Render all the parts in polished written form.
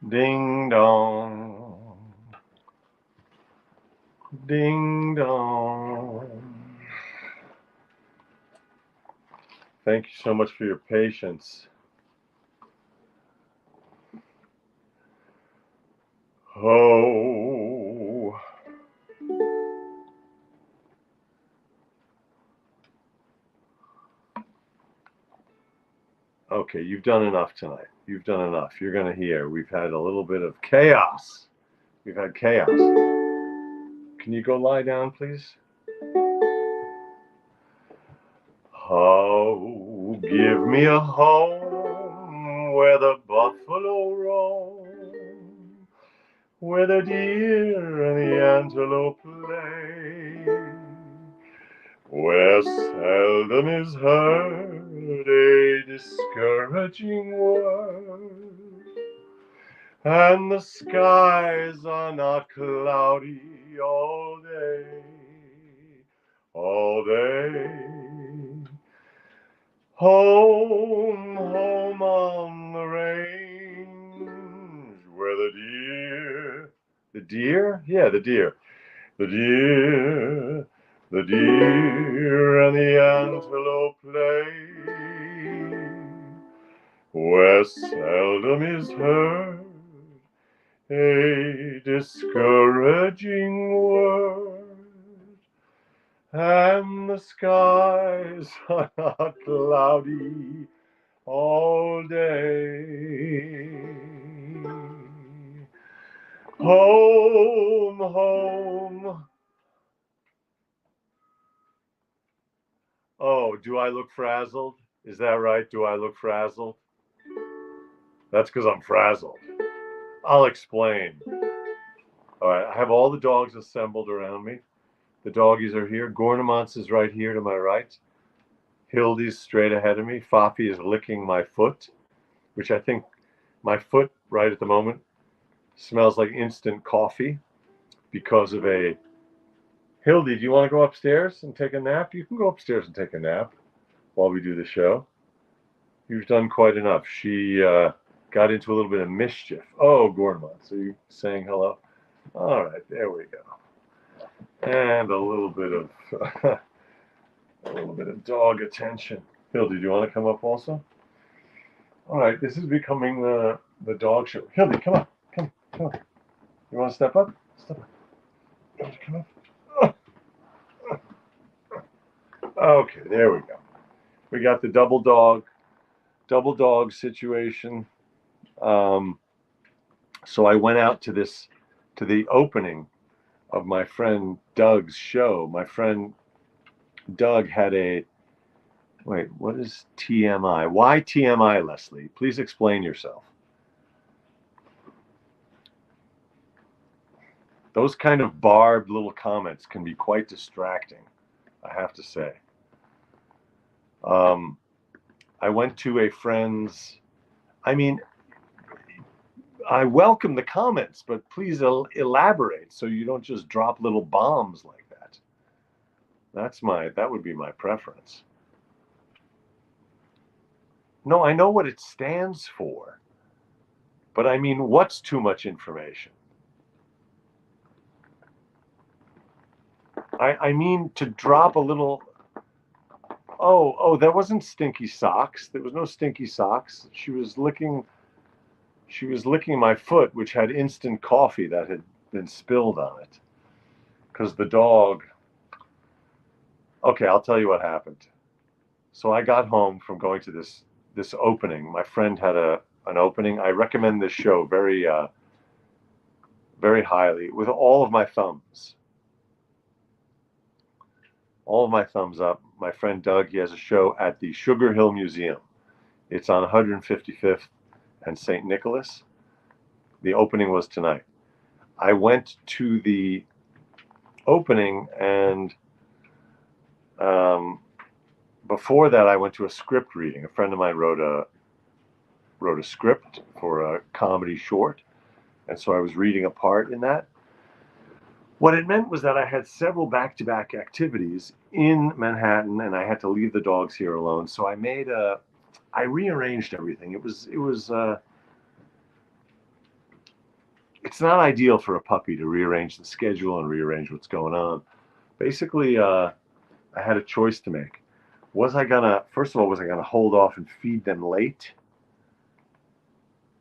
Ding dong. Ding dong. Thank you so much for your patience. Oh. Okay, you've done enough tonight. You've done enough. You're going to hear. We've had a little bit of chaos. We've had chaos. Can you go lie down, please? Oh, give me a home where the buffalo roam, where the deer and the antelope play, where seldom is heard a discouraging word, and the skies are not cloudy all day, all day. Home, home on the range, where the deer, yeah, the deer and the antelope play, where seldom is heard a discouraging word, and the skies are not cloudy all day. Home, home. Oh, do I look frazzled? Is that right? Do I look frazzled? That's because I'm frazzled. I'll explain. All right, I have all the dogs assembled around me. The doggies are here. Gornamonts is right here to my right. Hildy's straight ahead of me. Fafi is licking my foot, which I think my foot right at the moment smells like instant coffee because of a... Hildy, do you want to go upstairs and take a nap? You can go upstairs and take a nap while we do the show. You've done quite enough. She got into a little bit of mischief. Oh, Gornamonts, are you saying hello? All right, there we go. And a little bit of dog attention. Hildy, do you want to come up also? All right, this is becoming the dog show. Hildy, come on, come on. You want to step up? Step up. Hildy, come up. Okay, there we go. We got the double dog situation. So I went out to the opening of my friend Doug's show. My friend Doug had a, wait, what is TMI? Why TMI, Leslie? Please explain yourself. Those kind of barbed little comments can be quite distracting, I have to say. I went to a friend's, I welcome the comments, but please elaborate so you don't just drop little bombs like that. That would be my preference. No, I know what it stands for, but I mean, what's too much information? I mean to drop a little. Oh, there wasn't stinky socks. There was no stinky socks. She was licking my foot, which had instant coffee that had been spilled on it. Because the dog. Okay, I'll tell you what happened. So I got home from going to this opening. My friend had an opening. I recommend this show very very highly with all of my thumbs. All of my thumbs up. My friend Doug, he has a show at the Sugar Hill Museum. It's on 155th and St. Nicholas. The opening was tonight. I went to the opening, and before that I went to a script reading. A friend of mine wrote a script for a comedy short, and so I was reading a part in that. What it meant was that I had several back-to-back activities in Manhattan, and I had to leave the dogs here alone. So I rearranged everything. It's not ideal for a puppy to rearrange the schedule and rearrange what's going on. Basically, I had a choice to make. First of all, was I gonna hold off and feed them late?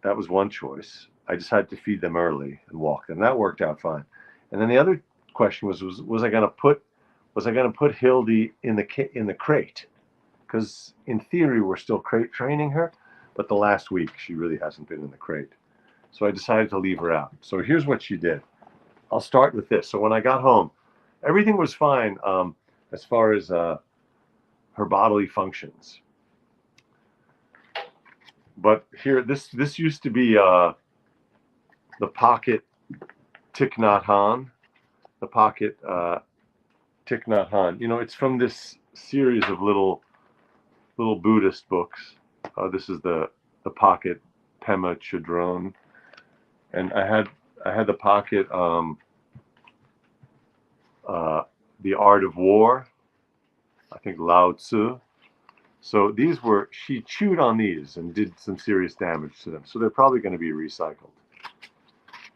That was one choice. I decided to feed them early and walk them. That worked out fine. And then the other question was I gonna put Hildy in the crate? Because in theory we're still crate training her, but the last week she really hasn't been in the crate. So I decided to leave her out. So here's what she did. I'll start with this. So when I got home, everything was fine as far as her bodily functions. But here, this used to be the pocket Thich Nhat Hanh, the pocket Thich Nhat Hanh. You know, it's from this series of little Buddhist books. This is the pocket Pema Chodron, and I had the pocket The Art of War. I think Lao Tzu. So she chewed on these and did some serious damage to them. So they're probably going to be recycled.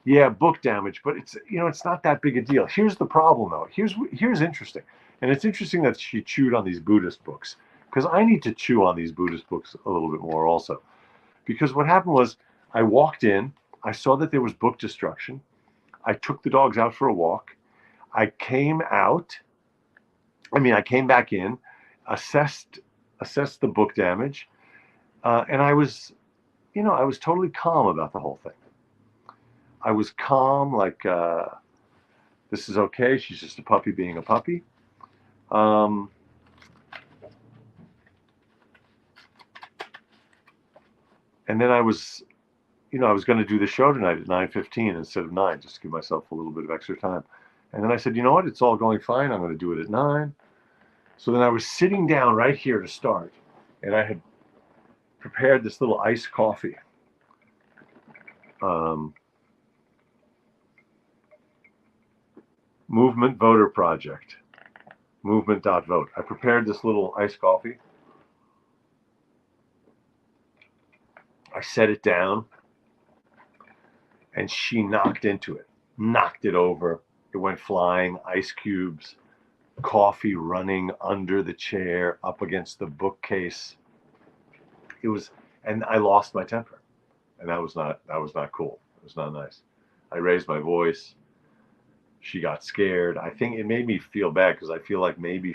Yeah, book damage, but it's not that big a deal. Here's the problem though. Here's interesting. And it's interesting that she chewed on these Buddhist books, because I need to chew on these Buddhist books a little bit more also. Because what happened was I walked in, I saw that there was book destruction. I took the dogs out for a walk. I came back in, assessed the book damage, and I was totally calm about the whole thing. I was calm, like this is okay. She's just a puppy being a puppy. And then I was going to do the show tonight at 9:15 instead of 9, just to give myself a little bit of extra time. And then I said, you know what? It's all going fine. I'm going to do it at 9. So then I was sitting down right here to start, and I had prepared this little iced coffee. Movement Voter Project, movement.vote. I prepared this little iced coffee. I set it down, and she knocked into it, knocked it over. It went flying, ice cubes, coffee running under the chair, up against the bookcase. And I lost my temper, and that was not cool. It was not nice. I raised my voice. She got scared. I think it made me feel bad, because I feel like maybe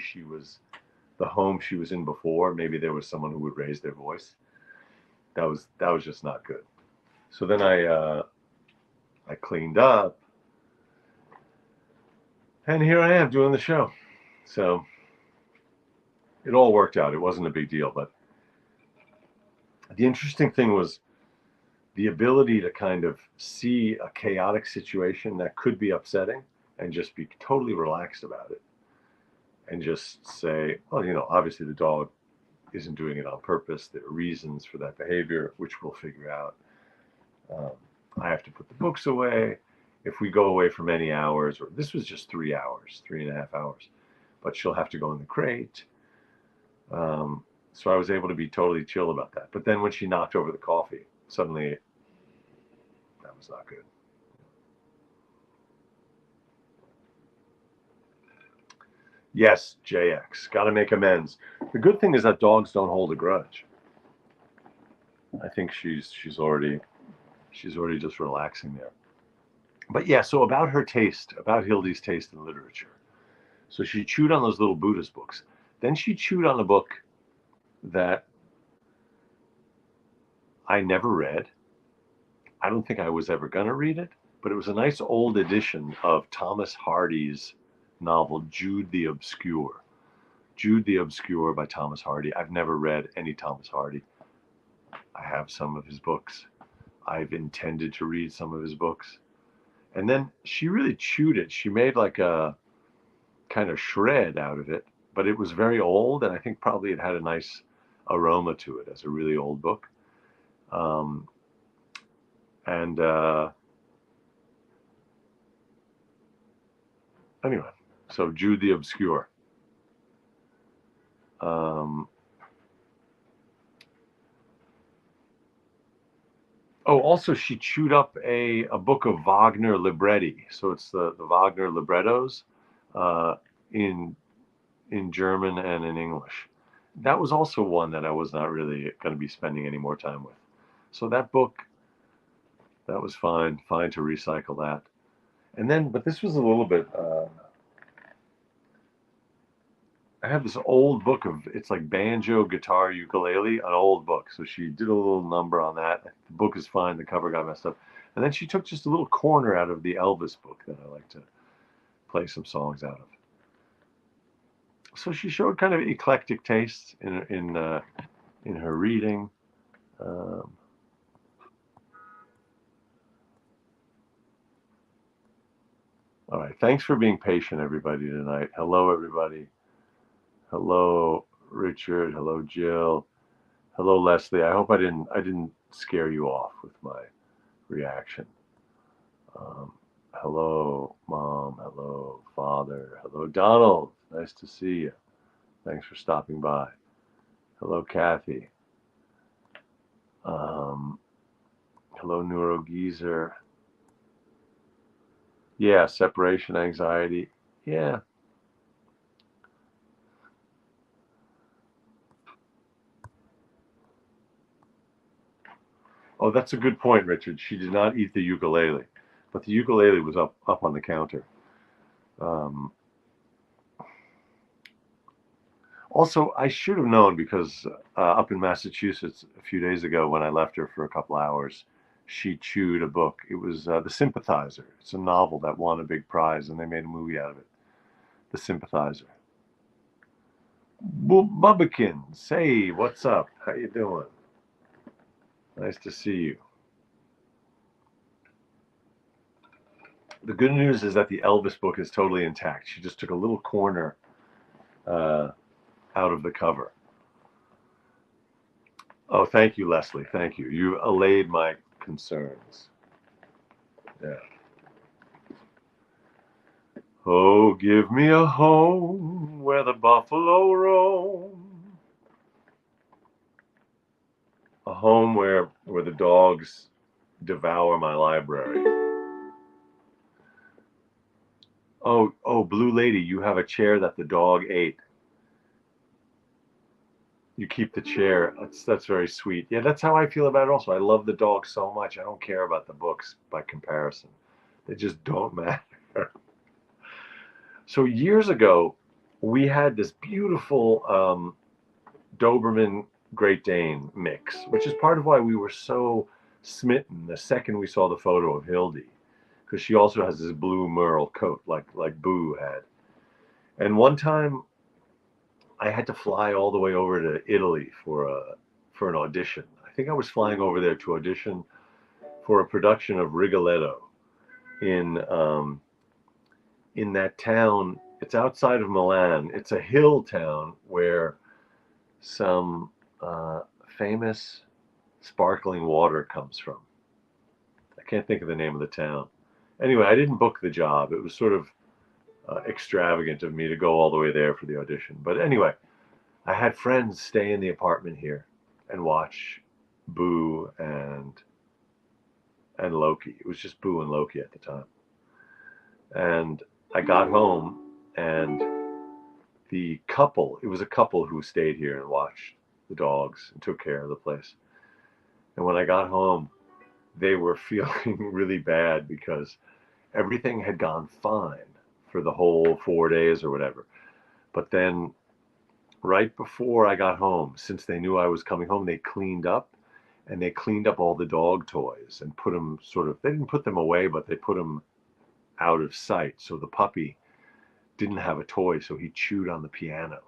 the home she was in before, maybe there was someone who would raise their voice. That was just not good. So then I cleaned up, and here I am doing the show. So it all worked out. It wasn't a big deal, but the interesting thing was the ability to kind of see a chaotic situation that could be upsetting and just be totally relaxed about it, and just say, well, obviously the dog isn't doing it on purpose. There are reasons for that behavior, which we'll figure out. I have to put the books away. If we go away for many hours, or this was just 3 hours, 3.5 hours, but she'll have to go in the crate. So I was able to be totally chill about that. But then when she knocked over the coffee, suddenly that was not good. Yes, JX, got to make amends. The good thing is that dogs don't hold a grudge. I think she's already just relaxing there. But yeah, so about her taste, about Hildy's taste in literature. So she chewed on those little Buddhist books. Then she chewed on a book that I never read. I don't think I was ever going to read it, but it was a nice old edition of Thomas Hardy's novel, Jude the Obscure. Jude the Obscure by Thomas Hardy. I've never read any Thomas Hardy. I have some of his books. I've intended to read some of his books. And then she really chewed it. She made like a kind of shred out of it, but it was very old, and I think probably it had a nice aroma to it as a really old book. Anyway, so Jude the Obscure. Oh, also she chewed up a book of Wagner libretti. So it's the Wagner librettos uh, in German and in English. That was also one that I was not really going to be spending any more time with. So that book, that was fine to recycle that. And then, but this was a little bit. I have this old book of it's like banjo, guitar, ukulele, an old book. So she did a little number on that. The book is fine. The cover got messed up, and then she took just a little corner out of the Elvis book that I like to play some songs out of. So she showed kind of eclectic taste in her reading. Um, all right, thanks for being patient, everybody, tonight. Hello, everybody. Hello, Richard. Hello, Jill. Hello, Leslie. I hope I didn't scare you off with my reaction. Um, hello, Mom. Hello, Father. Hello, Donald. Nice to see you. Thanks for stopping by. Hello, Kathy. Um, hello, Neurogeezer. Yeah, separation anxiety. Yeah. Oh, that's a good point, Richard. She did not eat the ukulele, but the ukulele was up on the counter. Um, Also, I should have known because up in Massachusetts a few days ago when I left her for a couple hours, she chewed a book. It was The Sympathizer. It's a novel that won a big prize, and they made a movie out of it. The Sympathizer. Bubbikins, hey, what's up? How you doing? Nice to see you. The good news is that the Elvis book is totally intact. She just took a little corner uh, out of the cover. Oh, thank you, Leslie. Thank you. You allayed my concerns. Yeah. Oh, give me a home where the buffalo roam. A home where the dogs devour my library. Oh, Blue Lady, you have a chair that the dog ate. You keep the chair. That's very sweet. Yeah, that's how I feel about it also. I love the dog so much. I don't care about the books by comparison. They just don't matter. So years ago, we had this beautiful Doberman Great Dane mix, which is part of why we were so smitten the second we saw the photo of Hildy, because she also has this blue merle coat like Boo had. And one time, I had to fly all the way over to Italy for an audition. I think I was flying over there to audition for a production of Rigoletto in in that town. It's outside of Milan. It's a hill town where some famous sparkling water comes from. I can't think of the name of the town. Anyway, I didn't book the job. It was sort of extravagant of me to go all the way there for the audition. But anyway, I had friends stay in the apartment here and watch Boo and Loki. It was just Boo and Loki at the time. And I got home and the couple, it was a couple who stayed here and watched the dogs and took care of the place. And when I got home, they were feeling really bad because everything had gone fine for the whole 4 days or whatever. But then right before I got home, since they knew I was coming home, they cleaned up and they cleaned up all the dog toys and put them they didn't put them away, but they put them out of sight. So the puppy didn't have a toy, so he chewed on the piano.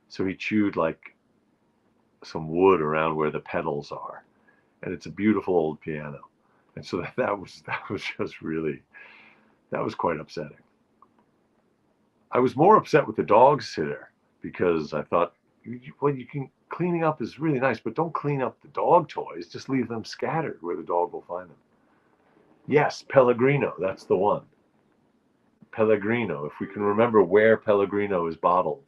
So he chewed like some wood around where the pedals are. And it's a beautiful old piano. And so that was just really, that was quite upsetting. I was more upset with the dog sitter because I thought, well, you can cleaning up is really nice, but don't clean up the dog toys. Just leave them scattered where the dog will find them. Yes, Pellegrino, that's the one. Pellegrino, if we can remember where Pellegrino is bottled.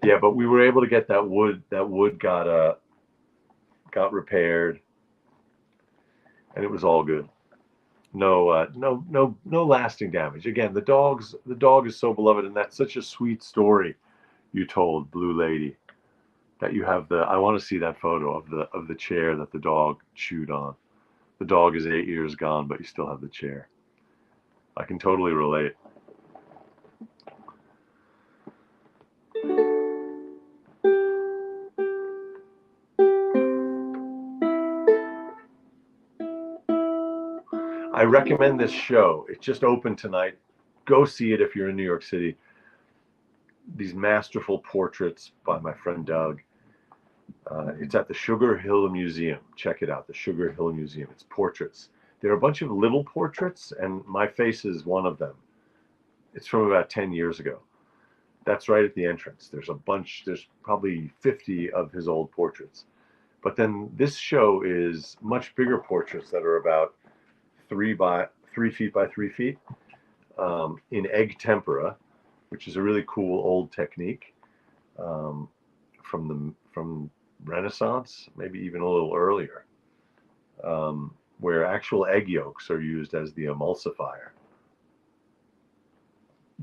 Yeah, but we were able to get that wood. That wood got repaired, and it was all good. No lasting damage. Again, the dog is so beloved, and that's such a sweet story you told, Blue Lady, that you have the. I want to see that photo of the chair that the dog chewed on. The dog is 8 years gone, but you still have the chair. I can totally relate. I recommend this show. It just opened tonight. Go see it if you're in New York City. These masterful portraits by my friend Doug. It's at the Sugar Hill Museum. Check it out, the Sugar Hill Museum. It's portraits. There are a bunch of little portraits, and my face is one of them. It's from about 10 years ago. That's right at the entrance. There's a bunch, there's probably 50 of his old portraits. But then this show is much bigger portraits that are about 3 feet by 3 feet in egg tempera, which is a really cool old technique from Renaissance, maybe even a little earlier, where actual egg yolks are used as the emulsifier.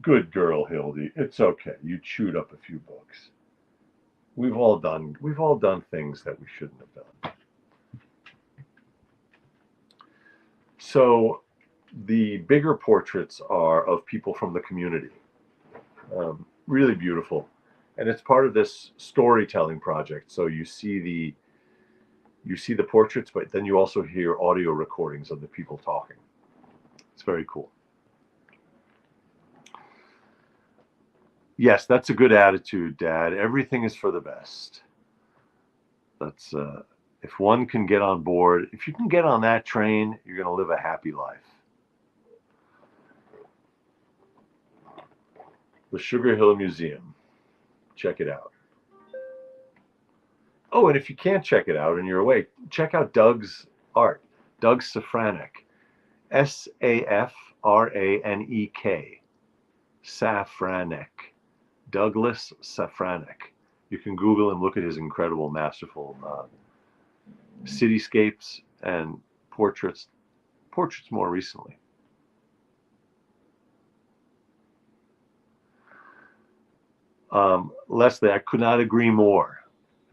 Good girl, Hildy. It's okay. You chewed up a few books. We've all done things that we shouldn't have done. So the bigger portraits are of people from the community. Really beautiful. And it's part of this storytelling project. So you see the portraits, but then you also hear audio recordings of the people talking. It's very cool. Yes, that's a good attitude, Dad. Everything is for the best. That's if one can get on board, if you can get on that train, you're going to live a happy life. The Sugar Hill Museum. Check it out. Oh, and if you can't check it out and you're awake, check out Doug's art. Doug Safranek. Safranek. Safranek. Douglas Safranek. You can Google and look at his incredible, masterful cityscapes and portraits more recently. Leslie, I could not agree more.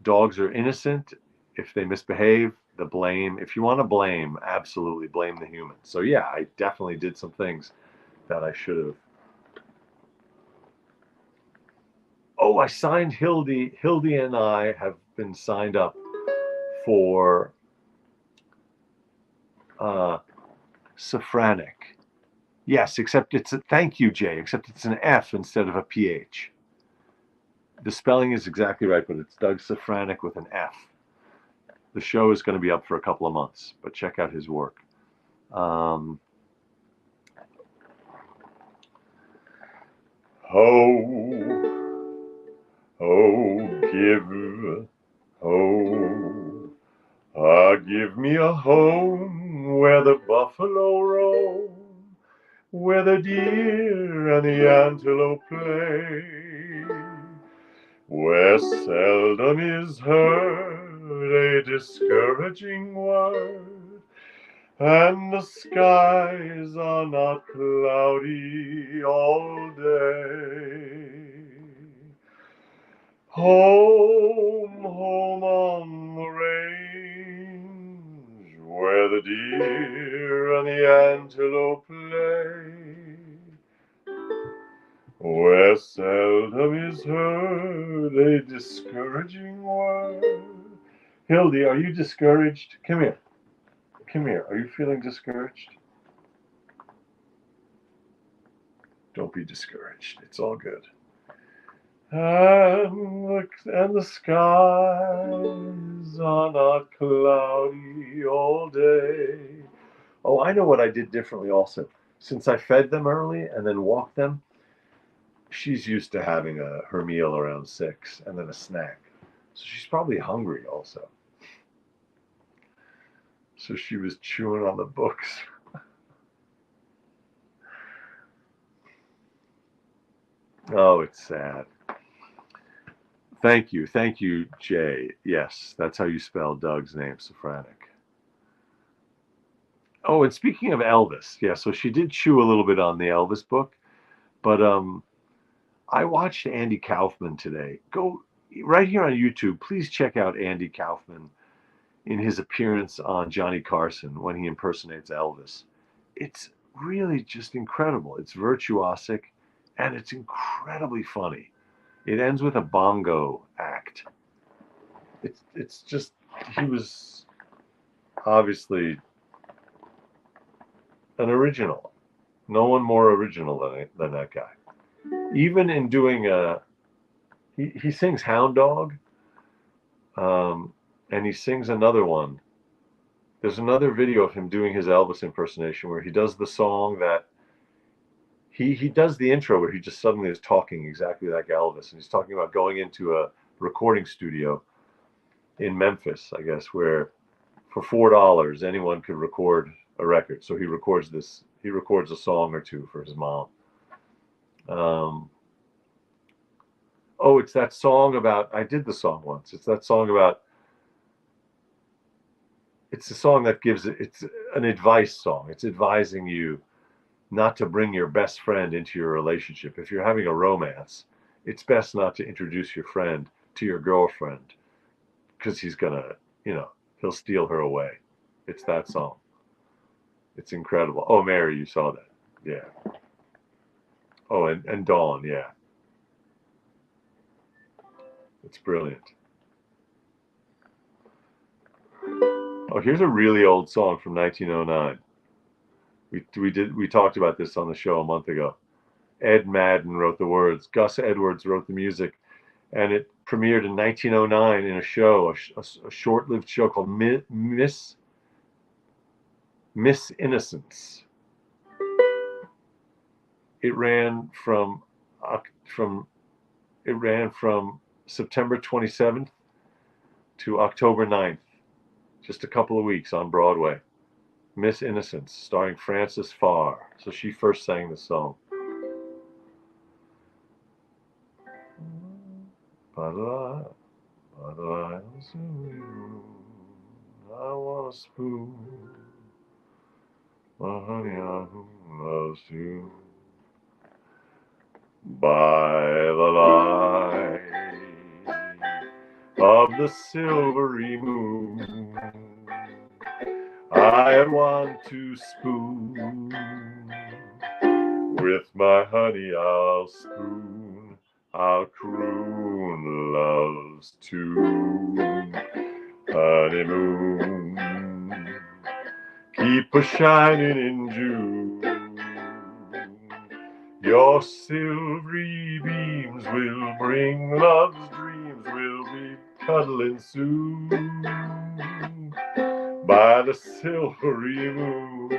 Dogs are innocent. If they misbehave, the blame, if you want to blame, absolutely blame the human. So yeah, I definitely did some things that I should have. Oh, I signed Hildy. Hildy and I have been signed up for Safranek. Yes, except it's a, thank you, Jay, except it's an F instead of a PH. The spelling is exactly right, but it's Doug Safranek with an F. The show is going to be up for a couple of months, but check out his work. Oh, give me a home where the buffalo roam, where the deer and the antelope play, where seldom is heard a discouraging word, and the skies are not cloudy all day. Home, home on the range, where the deer and the antelope play, where seldom is heard a discouraging word. Hildy, are you discouraged? Come here. Come here. Are you feeling discouraged? Don't be discouraged. It's all good. And the skies are not cloudy all day. Oh, I know what I did differently also. Since I fed them early and then walked them, she's used to having her meal around 6 and then a snack. So she's probably hungry also. So she was chewing on the books. Oh, it's sad. Thank you, Jay. Yes, that's how you spell Doug's name, Safranik. Oh, and speaking of Elvis, yeah, so she did chew a little bit on the Elvis book, but I watched Andy Kaufman today. Go right here on YouTube. Please check out Andy Kaufman in his appearance on Johnny Carson when he impersonates Elvis. It's really just incredible. It's virtuosic and it's incredibly funny. It ends with a bongo act. It's just he was obviously an original. No one more original than that guy. Even in doing he sings Hound Dog, and he sings another one. There's another video of him doing his Elvis impersonation where he does the song that he does the intro where he just suddenly is talking exactly like Elvis, and he's talking about going into a recording studio in Memphis, I guess, where for $4 anyone could record a record. So he records a song or two for his mom. Oh, it's that song about, I did the song once. It's that song about, it's a song that it's an advice song. It's advising you not to bring your best friend into your relationship. If you're having a romance, it's best not to introduce your friend to your girlfriend because he's gonna, he'll steal her away. It's that song. It's incredible. Oh, Mary, you saw that. Yeah. Oh, and Dawn, yeah. It's brilliant. Oh, here's a really old song from 1909. We talked about this on the show a month ago. Ed Madden wrote the words. Gus Edwards wrote the music, and it premiered in 1909 in a show, a short-lived show called Miss Innocence. It ran from September 27th to October 9th, just a couple of weeks on Broadway. Miss Innocence, starring Frances Farr. So she first sang the song. I want a spoon, my honey, who loves you. By the light of the silvery moon, I want to spoon. With my honey I'll spoon, I'll croon love's tune. Honeymoon, keep a shining in June. Your silvery beams will bring love's dreams. We'll be cuddling soon by the silvery moon.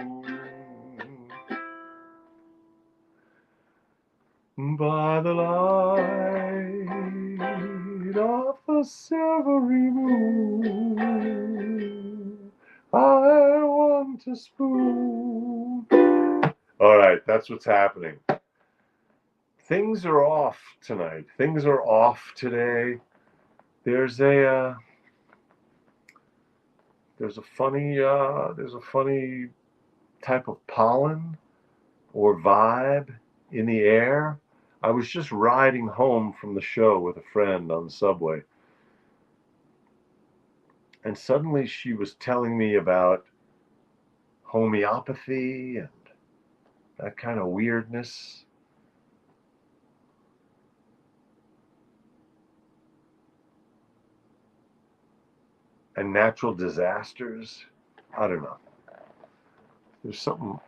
By the light of the silvery moon, I want to spoon. All right, that's what's happening. Things are off tonight. Things are off today. There's a funny type of pollen or vibe in the air. I was just riding home from the show with a friend on the subway, and suddenly she was telling me about homeopathy and that kind of weirdness. And natural disasters. I don't know. There's something.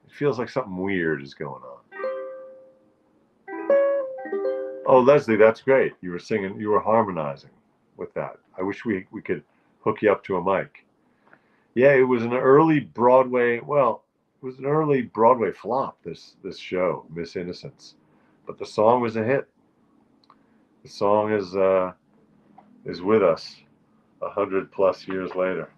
It feels like something weird is going on. Oh, Leslie, that's great. You were singing. You were harmonizing with that. I wish we could hook you up to a mic. Yeah, it was an early Broadway. Well, it was an early Broadway flop. This show, Miss Innocence, but the song was a hit. The song is with us 100+ years later.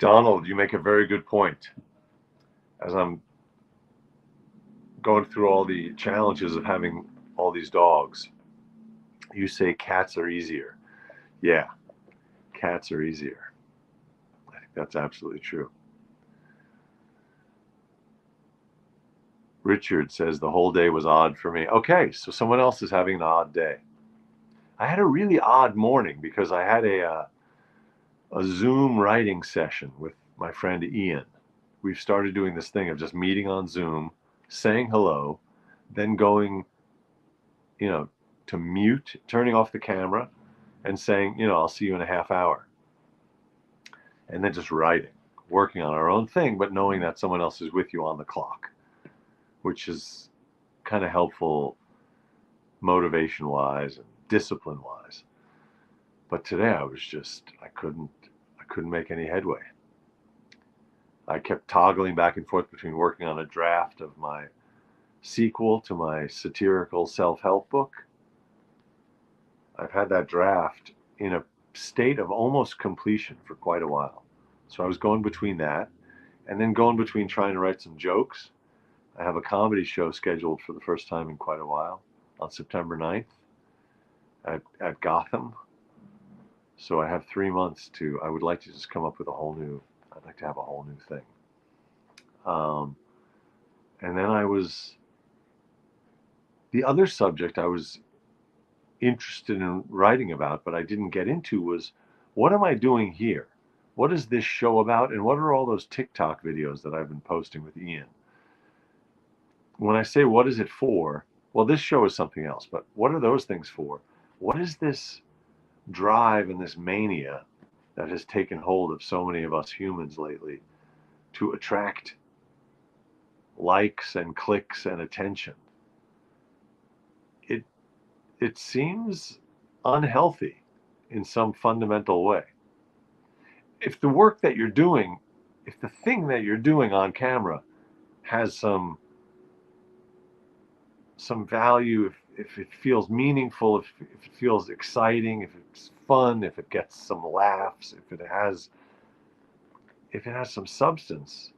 Donald, you make a very good point. As I'm going through all the challenges of having all these dogs, you say cats are easier. Yeah, cats are easier. I think that's absolutely true. Richard says the whole day was odd for me. Okay, so someone else is having an odd day. I had a really odd morning because I had a Zoom writing session with my friend Ian. We've started doing this thing of just meeting on Zoom, saying hello, then going, to mute, turning off the camera, and saying, I'll see you in a half hour. And then just writing, working on our own thing, but knowing that someone else is with you on the clock, which is kind of helpful motivation-wise and discipline-wise. But today I couldn't make any headway. I kept toggling back and forth between working on a draft of my sequel to my satirical self-help book. I've had that draft in a state of almost completion for quite a while. So I was going between that and then going between trying to write some jokes. I have a comedy show scheduled for the first time in quite a while on September 9th at Gotham. So I have 3 months I would like to just come up with I'd like to have a whole new thing. And then the other subject I was interested in writing about, but I didn't get into was, what am I doing here? What is this show about? And what are all those TikTok videos that I've been posting with Ian? When I say, what is it for? Well, this show is something else, but what are those things for? What is this drive and this mania that has taken hold of so many of us humans lately to attract likes and clicks and attention? It seems unhealthy in some fundamental way. If the work that you're doing, if the thing that you're doing on camera has some value, if it feels meaningful, if it feels exciting, if it's fun, if it gets some laughs, if it has some substance,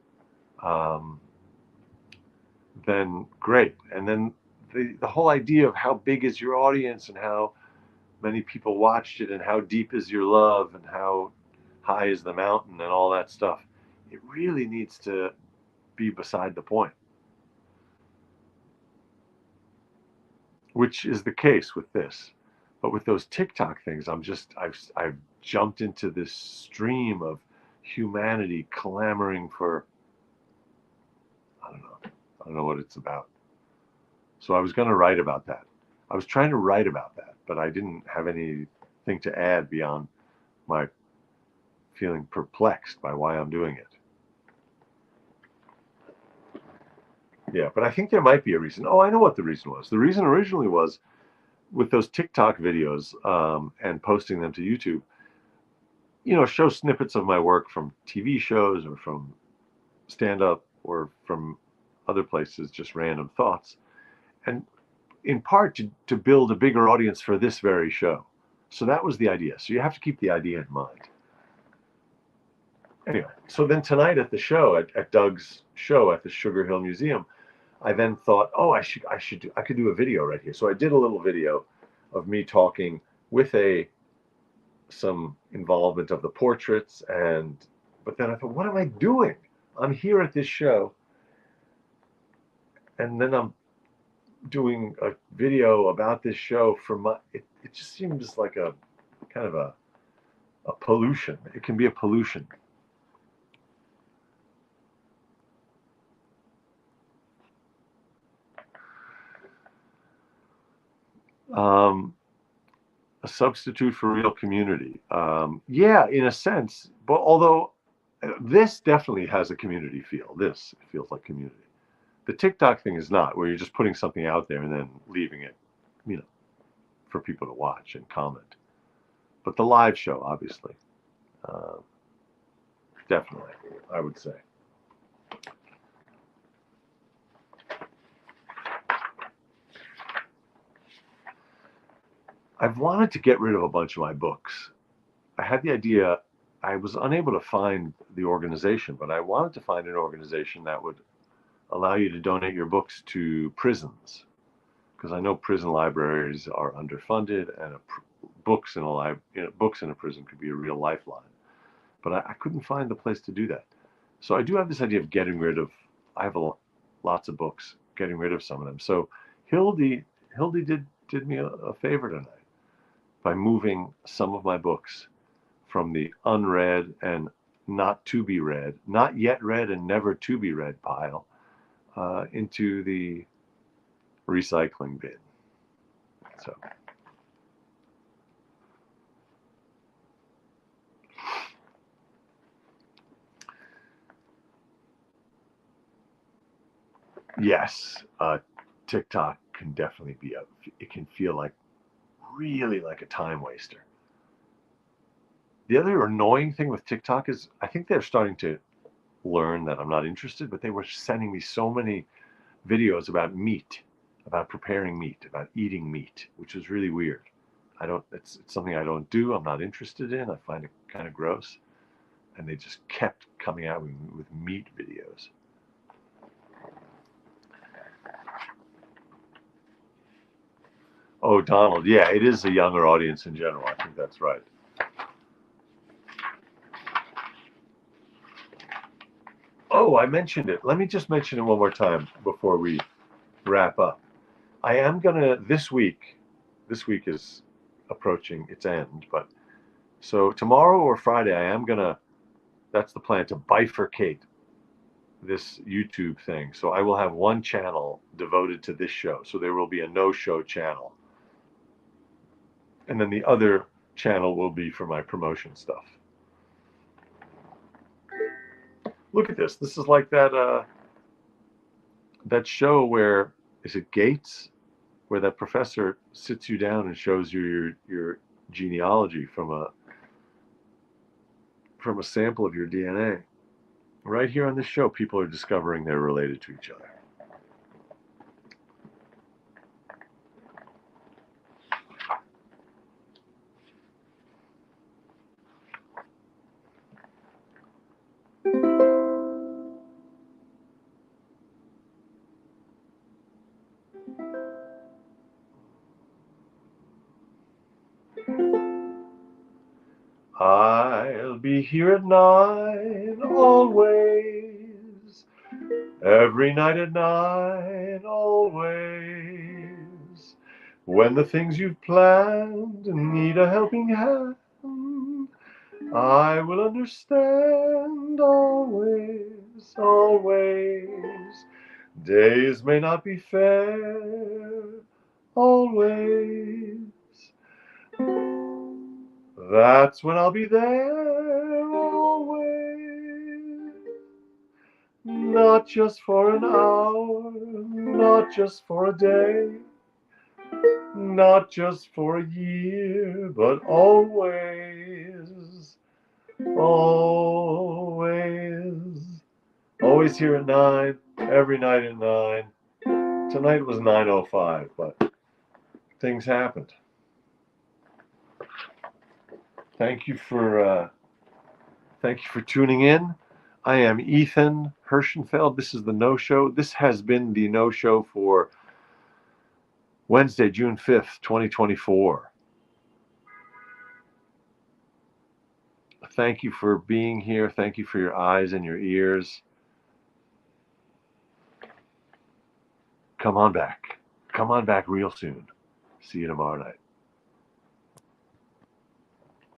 then great. And then the whole idea of how big is your audience and how many people watched it and how deep is your love and how high is the mountain and all that stuff, it really needs to be beside the point. Which is the case with this. But with those TikTok things, I've jumped into this stream of humanity clamoring for, I don't know what it's about. So I was going to write about that. I was trying to write about that, but I didn't have anything to add beyond my feeling perplexed by why I'm doing it. Yeah, but I think there might be a reason. Oh, I know what the reason was. The reason originally was with those TikTok videos and posting them to YouTube, show snippets of my work from TV shows or from stand-up or from other places, just random thoughts. And in part to build a bigger audience for this very show. So that was the idea. So you have to keep the idea in mind. Anyway, so then tonight at the show, at Doug's show at the Sugar Hill Museum, I then thought, oh, I could do a video right here. So I did a little video of me talking with some involvement of the portraits, but then I thought, what am I doing? I'm here at this show, and then I'm doing a video about this show it just seems like a kind of a pollution. It can be a pollution. A substitute for real community. Yeah, in a sense, but although this definitely has a community feel. This feels like community. The TikTok thing is not, where you're just putting something out there and then leaving it, for people to watch and comment. But the live show, obviously, definitely, I would say. I've wanted to get rid of a bunch of my books. I had the idea, I was unable to find the organization, but I wanted to find an organization that would allow you to donate your books to prisons, because I know prison libraries are underfunded, and books in a prison could be a real lifeline. But I couldn't find the place to do that. So I do have this idea of getting rid of. I have lots of books, getting rid of some of them. So Hildy did me a favor tonight by moving some of my books from the unread and not to be read, not yet read and never to be read pile into the recycling bin. So yes, TikTok can definitely be it can feel like really like a time waster. The other annoying thing with TikTok is I think they're starting to learn that I'm not interested, but they were sending me so many videos about meat, about preparing meat, about eating meat, which is really weird. It's something I don't do. I'm not interested in. I find it kind of gross. And they just kept coming out with meat videos. Oh, Donald, yeah, it is a younger audience in general. I think that's right. Oh, I mentioned it. Let me just mention it one more time before we wrap up. I am gonna this week is approaching its end, but so tomorrow or Friday, that's the plan, to bifurcate this YouTube thing. So I will have one channel devoted to this show. So there will be a no-show channel. And then the other channel will be for my promotion stuff. Look at this. This is like that show where, is it Gates? Where that professor sits you down and shows you your genealogy from a sample of your DNA. Right here on this show, people are discovering they're related to each other. I'll be here at 9 always, every night at 9 always. When the things you've planned need a helping hand, I will understand always, always. Days may not be fair, always. That's when I'll be there always. Not just for an hour, not just for a day, not just for a year, but always, always. Always here at 9, every night at 9. Tonight was 9:05, but things happened. Thank you for tuning in. I am Ethan Hirschenfeld. This is the No Show. This has been the No Show for Wednesday, June 5th, 2024. Thank you for being here. Thank you for your eyes and your ears. Come on back. Come on back real soon. See you tomorrow night.